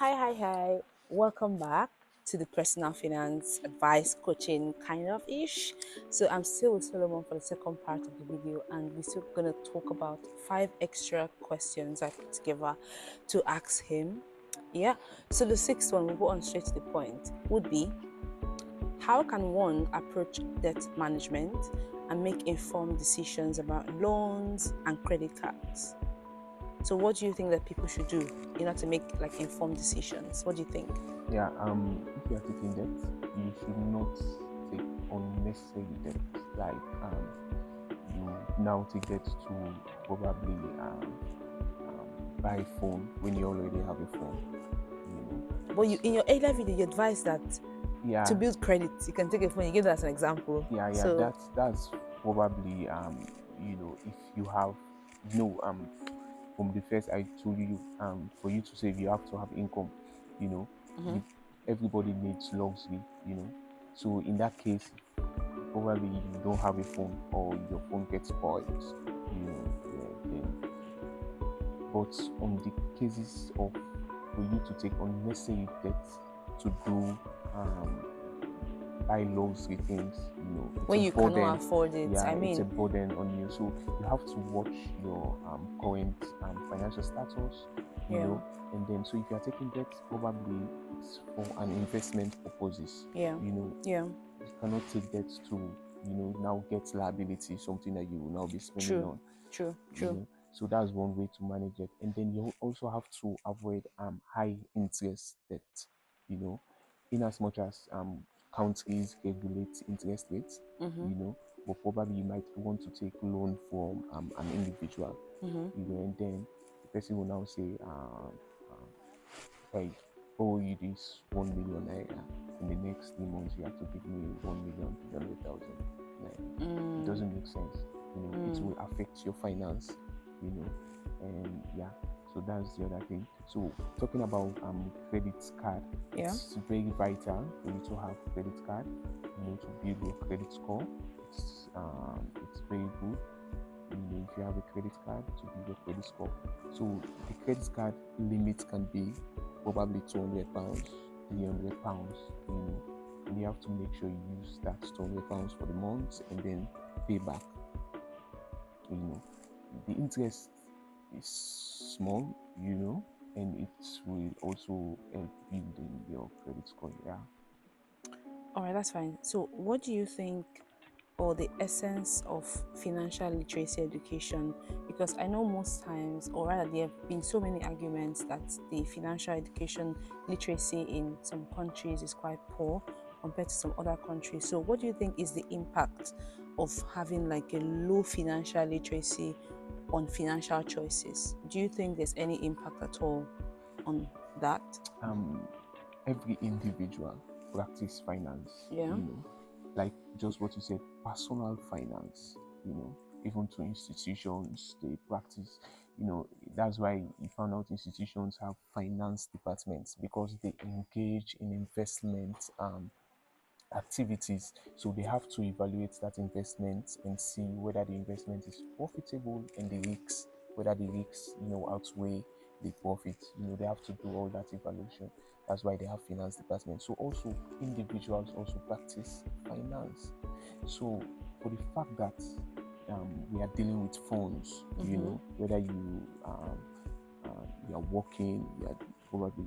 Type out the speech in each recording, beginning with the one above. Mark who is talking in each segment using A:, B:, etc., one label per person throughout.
A: Hi. Welcome back to the personal finance advice coaching kind of ish. So I'm still with Solomon for the second part of the video, and we're still gonna talk about five extra questions I put together to ask him. Yeah. So the sixth one, we'll go on straight to the point, would be how can one approach debt management and make informed decisions about loans and credit cards? So what do you think that people should do in order to make like informed decisions? What do you think?
B: Yeah, if you are taking debt, you should not take unnecessary debt. Like you now take debt to probably buy a phone when you already have a phone.
A: But you in your earlier video you advised that to
B: Yeah,
A: build credit, you can take a phone. You give that as an example.
B: yeah.
A: So
B: That's probably if you have from the first I told you for you to save you have to have income. You know,
A: mhm.
B: you, everybody needs luxury. So in that case, probably you don't have a phone or your phone gets spoiled, yeah, then. But on the cases of for you to take unnecessary debt to do um, buy luxury things, it's a
A: when you cannot
B: burden.
A: afford it,
B: Yeah,
A: I
B: it's a
A: mean,
B: burden on you. So you have to watch your current financial status, you
A: yeah,
B: know, and then so if you are taking debt, probably it's for an investment purposes,
A: yeah,
B: you know,
A: yeah,
B: you cannot take debt to now get liability, something that you will now be spending
A: true,
B: on. you
A: true.
B: know so that's one way to manage it, and then you also have to avoid high interest debt, you know in as much as countries regulate interest rates,
A: Mm-hmm,
B: but probably you might want to take loan from an individual,
A: mm-hmm.
B: and then the person will now say, if I owe you this 1 million naira, in the next 3 months you have to give me 1,300,000 naira. It
A: Mm,
B: doesn't make sense. It
A: mm,
B: will affect your finance, you know, and yeah. So that's the other thing. So talking about credit card,
A: yeah.
B: it's very vital for you to have credit card, to build your credit score. It's very good, if you have a credit card to build your credit score. So the credit card limit can be probably £200, £300, and you have to make sure you use that £200 for the month and then pay back. You know, the interest is small, and it will also help building your credit score. Yeah.
A: All right, that's fine. So what do you think or the essence of financial literacy education? Because I know most times, or rather, there have been so many arguments that the financial education literacy in some countries is quite poor compared to some other countries. So, what do you think is the impact of having like a low financial literacy on financial choices? Do you think there's any impact at all on that?
B: um every individual practice finance,
A: Yeah.
B: like just what you said, personal finance, even to institutions, they practice, that's why you found out institutions have finance departments because they engage in investment activities. So they have to evaluate that investment and see whether the investment is profitable and the risks, whether the risks, outweigh the profit. They have to do all that evaluation. That's why they have finance department. So also individuals also practice finance. So for the fact that we are dealing with funds,
A: Mm-hmm.
B: whether you are working, you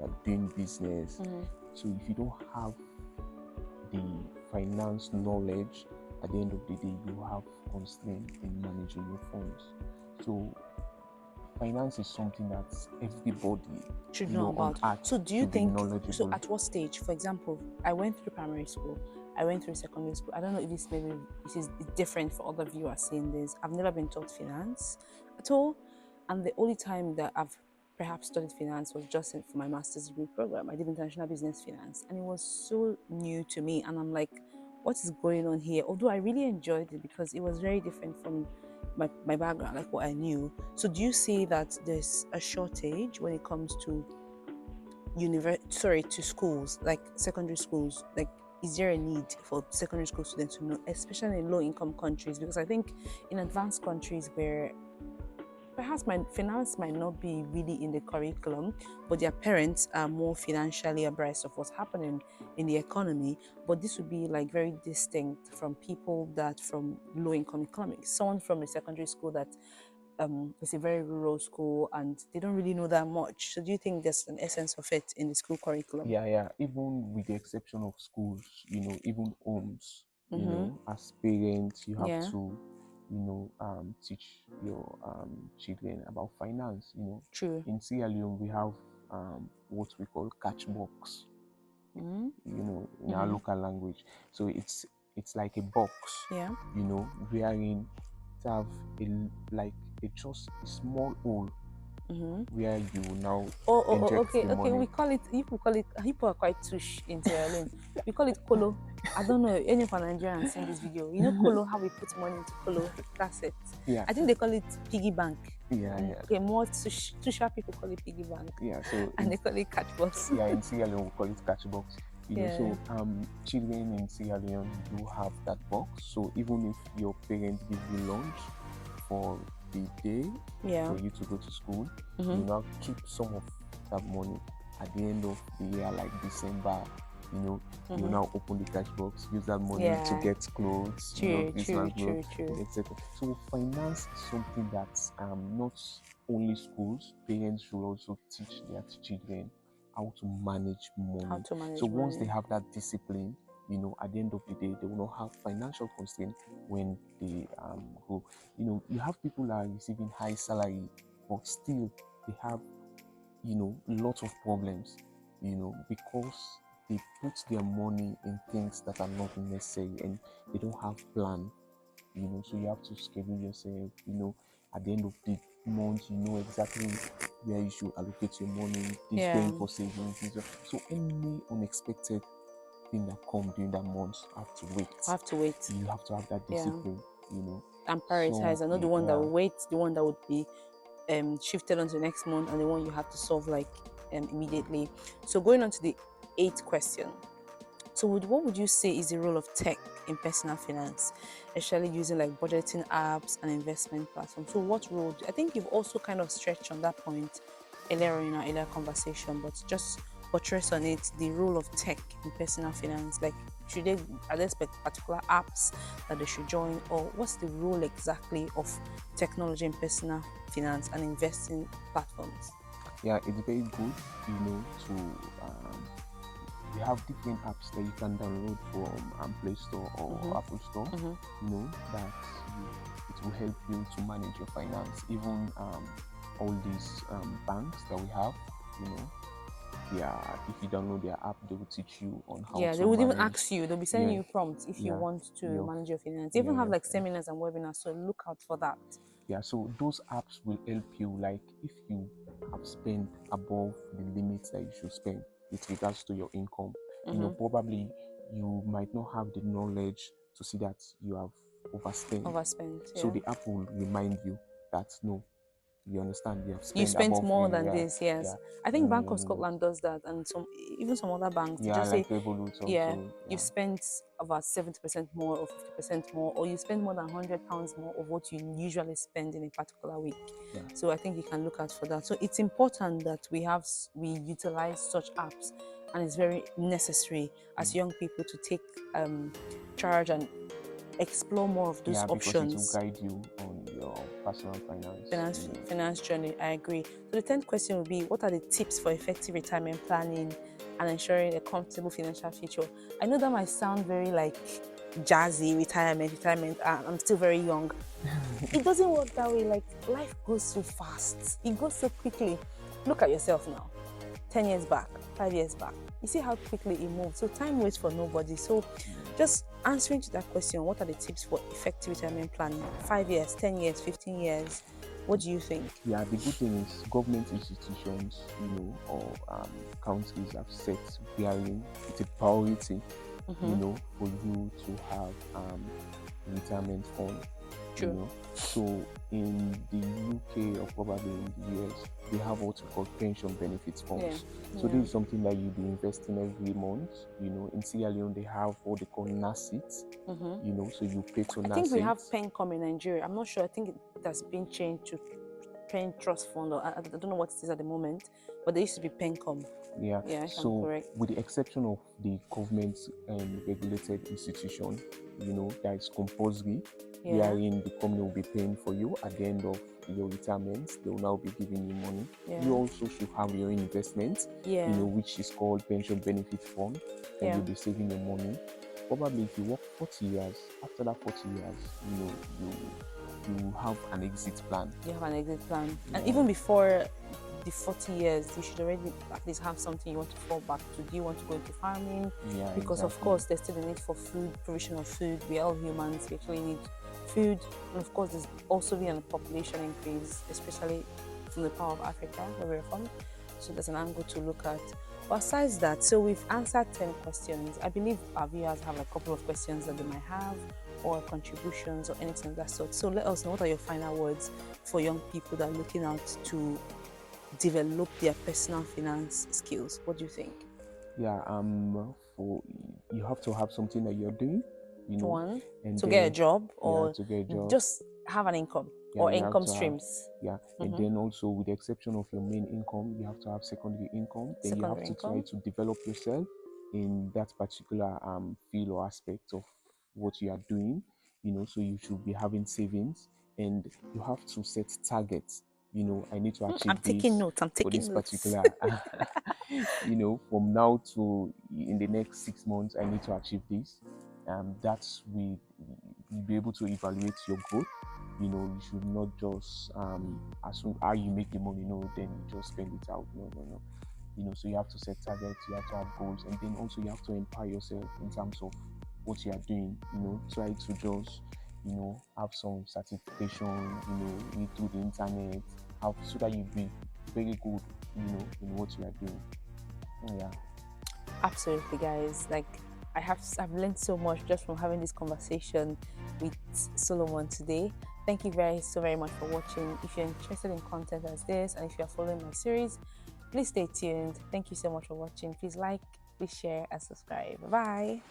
B: are doing business.
A: Mm-hmm.
B: So if you don't have the finance knowledge, at the end of the day, you have constraint in managing your funds. So finance is something that everybody,
A: Should know
B: on
A: about.
B: earth
A: So do you
B: should be
A: think, so
B: knowledgeable.
A: at what stage, for example, I went through primary school, I went through secondary school. I don't know if this maybe it is different for other viewers seeing this. I've never been taught finance at all. And the only time that I've perhaps studied finance was just for my master's degree program. I did international business finance and it was so new to me. And I'm like, what is going on here? Although I really enjoyed it because it was very different from my background, like what I knew. So do you see that there's a shortage when it comes to to schools, like secondary schools? Like, is there a need for secondary school students to know, especially in low income countries? Because I think in advanced countries where perhaps finance might not be really in the curriculum, but their parents are more financially abreast of what's happening in the economy. But this would be like very distinct from people that from low income economics, someone from a secondary school that it's a very rural school and they don't really know that much. So do you think there's an essence of it in the school curriculum?
B: Yeah. Even with the exception of schools, even homes,
A: Mm-hmm.
B: as parents, you have
A: Yeah,
B: to, teach your children about finance.
A: true.
B: In Sierra Leone, we have what we call catch box,
A: Mm-hmm.
B: in our local language. So it's like a box,
A: Yeah.
B: wherein it have like a just a small hole
A: Mm-hmm.
B: where you now
A: Oh,
B: inject
A: okay,
B: the
A: okay.
B: money.
A: We call it. People are quite tush in Sierra Leone. We call it kolo. I don't know any of our Nigerians seen this video. You know kolo, how we put money into kolo. That's it.
B: Yeah,
A: I think they call it piggy bank.
B: yeah.
A: Okay, more tusha people call it piggy bank,
B: Yeah, so
A: and they call it catch box.
B: yeah, in Sierra Leone we call it catch box.
A: Yeah.
B: So children in Sierra Leone do have that box. So even if your parents give you lunch for the day
A: Yeah.
B: for you to go to school,
A: Mm-hmm.
B: you now keep some of that money at the end of the year, like December. You now open the cash box, use that money to
A: Yeah.
B: get clothes,
A: True,
B: Christmas
A: true,
B: clothes,
A: true.
B: etc. So finance is something that not only schools, parents should also teach their children how to manage money.
A: How to manage
B: So once
A: money.
B: they have that discipline, at the end of the day, they will not have financial constraint when they go. You have people that are receiving high salary, but still they have, lots of problems, because they put their money in things that are not necessary and they don't have plan. So you have to schedule yourself, at the end of the month, you know exactly where you should allocate your money. This
A: Yeah.
B: going for savings. So any unexpected thing that come during that month have to wait.
A: Have to wait.
B: You have to have that
A: Yeah.
B: discipline,
A: And prioritize.
B: So,
A: I know the one that
B: yeah.
A: will wait, the one that would be shifted onto the next month, and the one you have to solve like immediately. So going on to the 8th question. So what would you say is the role of tech in personal finance, especially using like budgeting apps and investment platforms? So what role? I think you've also kind of stretched on that point earlier in our earlier conversation, but just buttress on it, the role of tech in personal finance. Like, are there particular apps that they should join, or what's the role exactly of technology in personal finance and investing platforms?
B: Yeah, it's very good, to we have different apps that you can download from Play Store or Apple Store. That it will help you to manage your finance. Even all these banks that we have, if you download their app, they will teach you on how to
A: They would even
B: manage.
A: ask you, they'll be sending
B: Yeah.
A: you prompts if you
B: Yeah.
A: want to
B: Yeah.
A: manage your finance. They even have
B: Yeah.
A: like seminars and webinars, so look out for that.
B: Yeah, so those apps will help you, like if you have spent above the limits that you should spend with regards to your income, probably you might not have the knowledge to see that you have overspent. So
A: Yeah.
B: the app will remind you that no, you understand, you have spent
A: You spent
B: above
A: more
B: the,
A: than this, yes.
B: yeah,
A: I think Bank
B: your
A: of Scotland does that, and even some other banks. They
B: Yeah,
A: just
B: like
A: say,
B: Revolut also.
A: yeah, you've spent about 70% more or 50% more, or you spend more than £100 more of what you usually spend in a particular week.
B: Yeah.
A: So I think you can look out for that. So it's important that we utilize such apps, and it's very necessary as young people to take charge and explore more of those options.
B: Because it will guide you on your personal
A: finance journey. I agree. So the 10th question would be, what are the tips for effective retirement planning and ensuring a comfortable financial future? I know that might sound very like jazzy, retirement. I'm still very young. It doesn't work that way. Like, life goes so fast. It goes so quickly. Look at yourself now. 10 years back, 5 years back. You see how quickly it moves. So time waits for nobody. So just answering to that question, what are the tips for effective retirement planning? 5 years, 10 years, 15 years. What do you think?
B: Yeah, the good thing is government institutions, or countries have set wherein it's a priority, for you to have retirement fund.
A: True.
B: So in the UK or probably in the US, they have what we call pension benefits funds. So this is something that you be investing every month. In Sierra Leone they have what they call NASIT. So you pay to NASIT.
A: I think we have PENCOM in Nigeria. I'm not sure. I think it has been changed to pen trust fund, or I don't know what it is at the moment, but there used to be Pencom.
B: Yeah.
A: Yeah, if I'm
B: So,
A: correct.
B: with the exception of the government regulated institution, that is compulsory,
A: Yeah.
B: wherein the company will be paying for you at the end of your retirement. They will now be giving you money.
A: Yeah.
B: You also should have your investment,
A: Yeah.
B: which is called pension benefit fund, and
A: Yeah.
B: you'll be saving your money. Probably if you work 40 years, after that 40 years, you have an exit plan.
A: You have an exit plan. And
B: Yeah.
A: even before the 40 years, you should already at least have something you want to fall back to. Do you want to go into farming?
B: Yeah,
A: Because of
B: exactly.
A: course there's still a need for food, provision of food. We are all humans, we actually need food. And of course there's also been a population increase, especially from the part of Africa where we're from. So there's an angle to look at. But besides that, so we've answered 10 questions. I believe our viewers have a couple of questions that they might have, or contributions or anything of that sort. So let us know, what are your final words for young people that are looking out to develop their personal finance skills? What do you think?
B: Yeah, for you have to have something that you're doing,
A: One,
B: and
A: to
B: then
A: get a job, or
B: to get a job.
A: just have an income,
B: Yeah,
A: or
B: you have
A: income
B: to have,
A: streams.
B: and then also, with the exception of your main income, you have to have secondary income. Then you have
A: Secondary
B: to try
A: income.
B: to develop yourself in that particular field or aspect of what you are doing. So you should be having savings, and you have to set targets. I need to achieve
A: I'm taking
B: this
A: notes. I'm
B: for this
A: taking notes.
B: particular from now to in the next 6 months, I need to achieve this. That's you'll be able to evaluate your growth. You should not just assume how you make the money, then you just spend it out. No. So you have to set targets, you have to have goals, and then also you have to empower yourself in terms of what you are doing. Try to just have some certification, read through the internet, so that you be very good, in what you are doing. Yeah.
A: Absolutely, guys. Like, I've learned so much just from having this conversation with Solomon today. Thank you so very much for watching. If you're interested in content as this, and if you're following my series, please stay tuned. Thank you so much for watching. Please like, please share, and subscribe. Bye.